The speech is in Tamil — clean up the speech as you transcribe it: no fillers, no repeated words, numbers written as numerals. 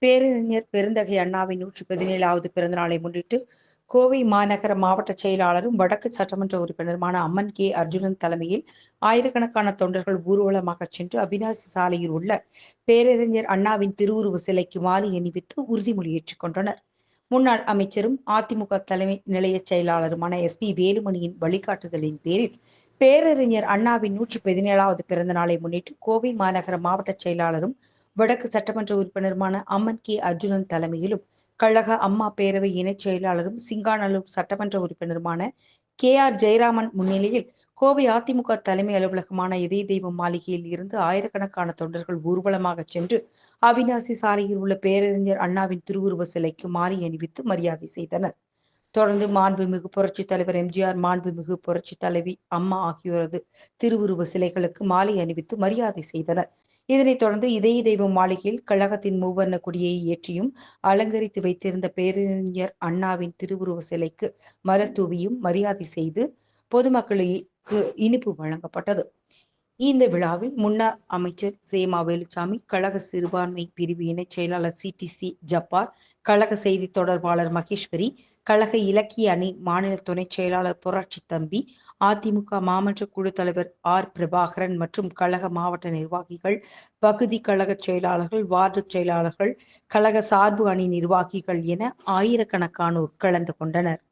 பேரறிஞர் பெருந்தகை அண்ணாவின் 117வது பிறந்தநாளை முன்னிட்டு கோவை மாநகர மாவட்ட செயலாளரும் வடக்கு சட்டமன்ற உறுப்பினருமான அம்மன் கே அர்ஜுனன் தலைமையில் ஆயிரக்கணக்கான தொண்டர்கள் ஊர்வலமாக சென்று அவிநாசி சாலையில் உள்ள பேரறிஞர் அண்ணாவின் திருவுருவ சிலைக்கு மாலை அணிவித்து உறுதிமொழி ஏற்றுக் கொண்டனர். முன்னாள் அமைச்சரும் அதிமுக தலைமை நிலைய செயலாளருமான SP வேலுமணியின் வழிகாட்டுதலின் பேரில் பேரறிஞர் அண்ணாவின் 117வது பிறந்த நாளை முன்னிட்டு கோவை மாநகர மாவட்ட செயலாளரும் வடக்கு சட்டமன்ற உறுப்பினருமான அம்மன் கே அர்ஜுனன் தலைமையிலும் கழக அம்மா பேரவை இணைச் செயலாளரும் சிங்காநல்லூர் சட்டமன்ற உறுப்பினருமான KR ஜெயராமன் முன்னிலையில் கோவை அதிமுக தலைமை அலுவலகமான இதய தெய்வம் மாளிகையில் இருந்து ஆயிரக்கணக்கான தொண்டர்கள் ஊர்வலமாக சென்று அவிநாசி சாலையில் உள்ள பேரறிஞர் அண்ணாவின் திருவுருவ சிலைக்கு மாலை அணிவித்து மரியாதை செய்தனர். தொடர்ந்து மாண்புமிகு புரட்சித் தலைவர் MGR, மாண்புமிகு புரட்சித் தலைவி அம்மா ஆகியோரது திருவுருவ சிலைகளுக்கு மாலை அணிவித்து மரியாதை செய்தனர். இதனைத் தொடர்ந்து இதய தெய்வம் மாளிகையில் கழகத்தின் மூவர்ண கொடியை ஏற்றியும் அலங்கரித்து வைத்திருந்த பேரறிஞர் அண்ணாவின் திருவுருவ சிலைக்கு மலர் தூவியும் மரியாதை செய்து பொதுமக்களுக்கு இனிப்பு வழங்கப்பட்டது. இந்த விழாவில் முன்னாள் அமைச்சர் சேமா வேலுச்சாமி, கழக சிறுபான்மை பிரிவு இணைச் செயலாளர் CTC ஜப்பார், கழக செய்தி தொடர்பாளர் மகேஸ்வரி, கழக இலக்கிய அணி மாநில துணைச் செயலாளர் புரட்சி தம்பி, அதிமுக மாமன்ற குழு தலைவர் R பிரபாகரன் மற்றும் கழக மாவட்ட நிர்வாகிகள், பகுதி கழக செயலாளர்கள், வார்டு செயலாளர்கள், கழக சார்பு அணி நிர்வாகிகள் என ஆயிரக்கணக்கானோர் கலந்து கொண்டனர்.